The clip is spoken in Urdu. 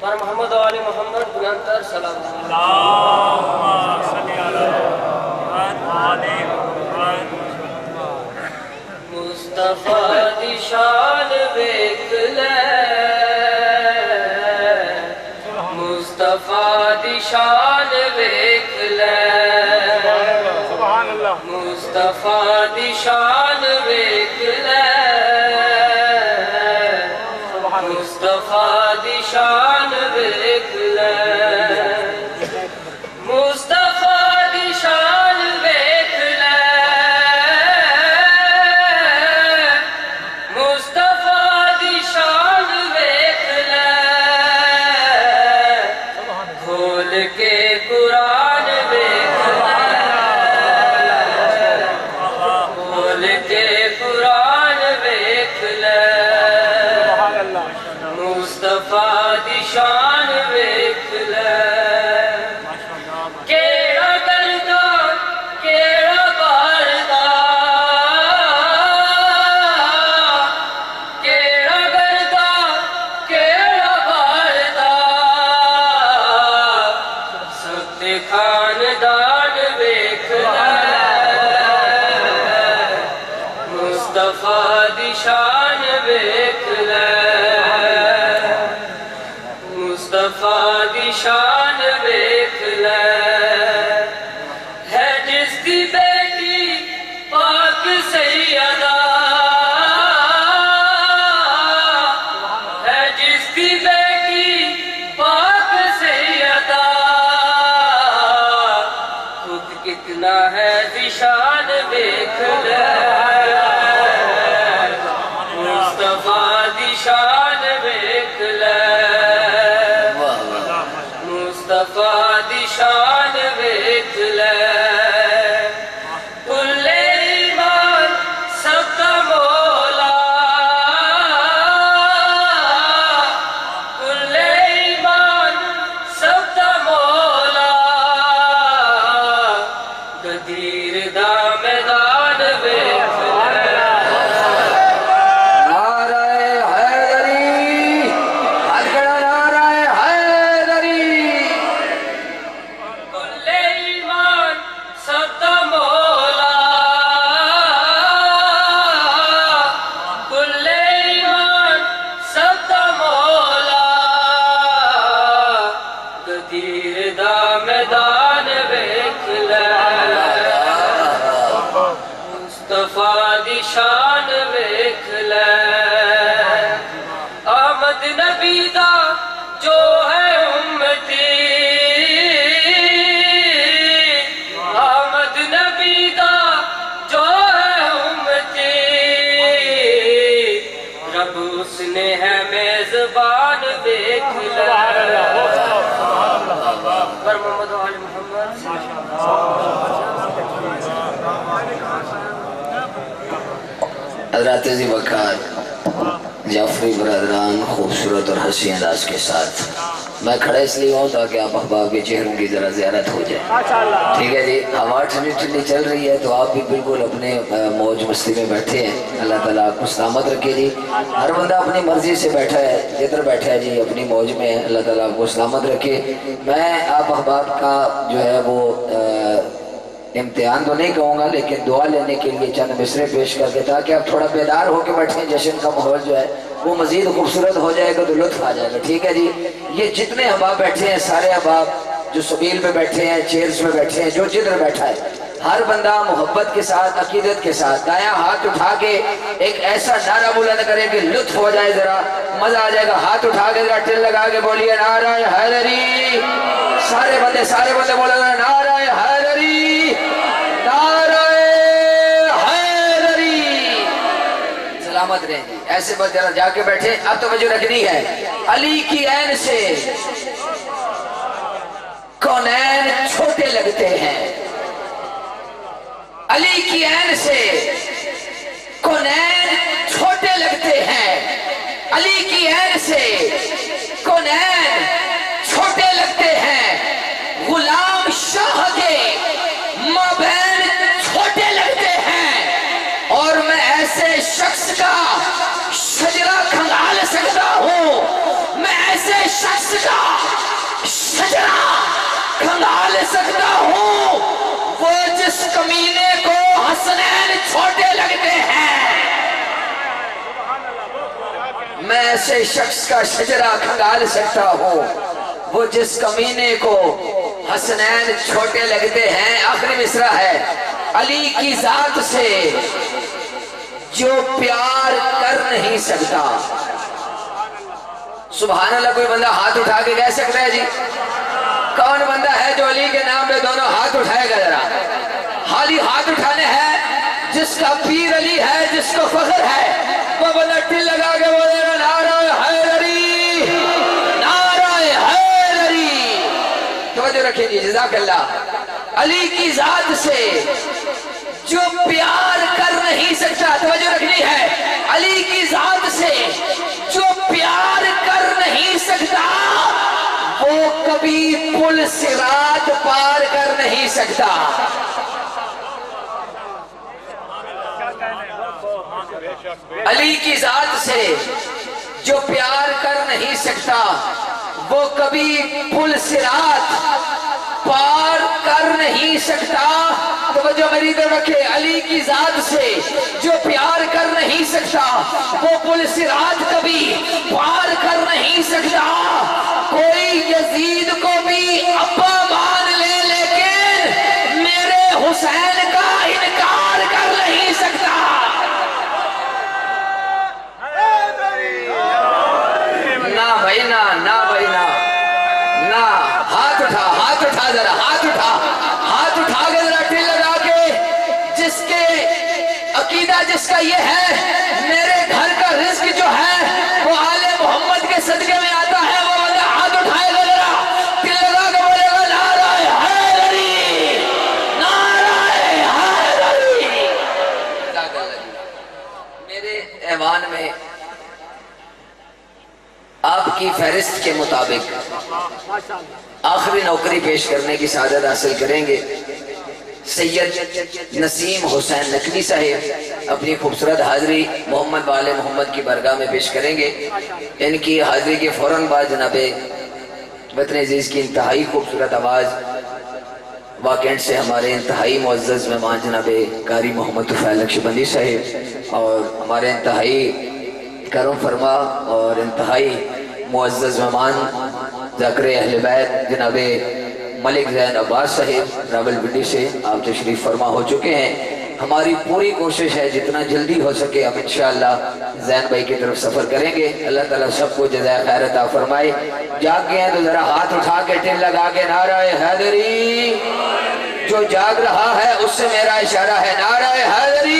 پر محمد و آل محمد بلندر سلام اللہم صلی علی آل محمد مصطفیٰ دی شان ویکھ لے مصطفیٰ دی شان ویکھ لے سبحان اللہ مصطفیٰ دی شان ویکھ لے مصطفیٰ دی شان ویکھ لے مصطفیٰ دی شان ویکھ لے مصطفیٰ دی شان ویکھ لے کھول کے قرآن ویکھ لے کھول کے قرآن ویکھ لے مصطفیٰ دی شان ویکھ لے کیڑا کردا کیڑا باردا کیڑا کردا کیڑا باردا سب دے خاندان ویکھ لے مصطفیٰ دی شان ویکھ لے مصطفیٰ دی شان ویکھ لے ہے جس دی بیٹی پاک سیدہ ہے جس دی بیٹی پاک سیدہ خود کتنا ہے شان ویکھ لے مصطفیٰ دی شان ویکھ لے مصطفیٰ دی شان ویکھ لے کل ایمان سب کا مولا کل ایمان سب کا مولا غدیر دا میدان ویکھ لے میدان ویکھ لے مصطفیٰ دی شان ویکھ لے آمد نبی دا جو ہے امتی آمد نبی دا جو ہے امتی رب اس نے ہے میزبان ویکھ لے پر محمد و آل محمد حضرات ذی وقار جعفری برادران خوبصورت اور حسین انداز کے ساتھ میں کھڑا اس لیے ہوں تاکہ آپ احباب کے چہروں کی ذرا زیارت ہو جائے ٹھیک ہے جی ہوا ٹھنڈی ٹھنڈی چل رہی ہے تو آپ بھی بالکل اپنے موج مستی میں بیٹھے ہیں اللہ تعالیٰ آپ کو سلامت رکھے جی ہر بندہ اپنی مرضی سے بیٹھا ہے جدھر بیٹھا ہے جی اپنی موج میں ہے اللہ تعالیٰ آپ کو سلامت رکھے میں آپ احباب کا جو ہے وہ امتحان تو نہیں کہوں گا لیکن دعا لینے کے لیے چند مصرے پیش کر کے تاکہ آپ تھوڑا بیدار ہو کے بیٹھیں جشن کا ماحول جو ہے وہ مزید خوبصورت ہو جائے گا تو لطف آ جائے گا ٹھیک ہے جی یہ جتنے احباب بیٹھے ہیں سارے احباب جو سبیل پہ بیٹھے ہیں چیئرز میں بیٹھے ہیں جو جدھر بیٹھا ہے ہر بندہ محبت کے ساتھ عقیدت کے ساتھ دایاں ہاتھ اٹھا کے ایک ایسا نعرہ بلند کرے کہ لطف ہو جائے ذرا مزہ آ جائے گا ہاتھ اٹھا کے ذرا ٹل لگا کے بولیے نعرہ حیدری سارے بندے بولے نعرہ حیدری نعرہ حیدری سلامت رہیں جی ایسے بس ذرا جا کے بیٹھے اب توجہ رکھنی ہے علی کی عین سے کونین چھوٹے لگتے ہیں علی کی عین سے کونین چھوٹے لگتے ہیں علی کی عین سے کونین چھوٹے لگتے ہیں غلام شاہ کے مابین چھوٹے لگتے ہیں اور میں ایسے شخص کا شجرہ کھنگال سکتا ہوں میں ایسے شخص کا سکتا ہوں وہ جس کمینے کو حسنین چھوٹے لگتے ہیں۔ میں ایسے شخص کا شجرہ کھنگال سکتا ہوں وہ جس کمینے کو حسنین چھوٹے لگتے ہیں۔ آخری مصرع ہے، علی کی ذات سے جو پیار کر نہیں سکتا۔ سبحان اللہ، کوئی بندہ ہاتھ اٹھا کے کہہ سکتا ہے جی؟ کون بندہ ہے جو علی کے نام پہ دونوں ہاتھ اٹھائے گا؟ ذرا خالی ہاتھ اٹھانے ہیں جس کا پیر علی ہے، جس کو فخر ہے، وہ بندہ ٹل لگا کے بولے گا نعرہ حیدری، نعرہ حیدری۔ توجہ رکھیں جی، جزاک اللہ۔ علی کی ذات سے جو پیار کر نہیں سکتا، توجہ رکھنی ہے، علی کی ذات سے جو پیار کر نہیں سکتا وہ کبھی پل صراط پار کر نہیں سکتا۔ علی کی ذات سے جو پیار کر نہیں سکتا وہ کبھی پل صراط پار کر نہیں سکتا۔ توجہ میری طرف رکھے، علی کی ذات سے جو پیار کر نہیں سکتا وہ پل صراط کبھی پار کر نہیں سکتا۔ کوئی یزید کو بھی ابا مان لے لیکن میرے حسین کا انکار کر نہیں سکتا۔ نہ بھائی نہ، نہ بھائی نہ، نہ۔ ہاتھ اٹھا، ہاتھ اٹھا، ذرا ہاتھ اٹھا، ہاتھ اٹھا کے ذرا ٹل لگا کے، جس کے عقیدہ جس کا یہ ہے میرے گھر کا رزق جو ہے وہ آل محمد کے صدقے میں آتا ہے، وہ بندہ ہاتھ اٹھائے گا، ذرا ٹل لگا کے بولے گا نعرہ حیدری، نعرہ حیدری۔ میرے ایوان میں آپ کی فہرست کے مطابق آخری نوکری پیش کرنے کی سعادت حاصل کریں گے سید نسیم حسین نقوی صاحب۔ اپنی خوبصورت حاضری محمد والے محمد کی بارگاہ میں پیش کریں گے۔ ان کی حاضری کے فوراً بعد جناب وطن عزیز کی انتہائی خوبصورت آواز واقعین سے ہمارے انتہائی معزز مہمان جناب قاری محمد طفیل نقشبندی صاحب اور ہمارے انتہائی کرم فرما اور انتہائی معزز مہمان ذاکر اہل بیت جناب ملک زین عباس صاحب راولپنڈی سے آپ تشریف فرما ہو چکے ہیں۔ ہماری پوری کوشش ہے جتنا جلدی ہو سکے ہم انشاءاللہ زین بھائی کی طرف سفر کریں گے۔ اللہ تعالیٰ سب کو جزائے خیر عطا فرمائے۔ جاگ گئے ہیں تو ذرا ہاتھ اٹھا کے ٹل لگا کے نعرہ حیدری۔ جو جاگ رہا ہے اس سے میرا اشارہ ہے، نعرہ حیدری۔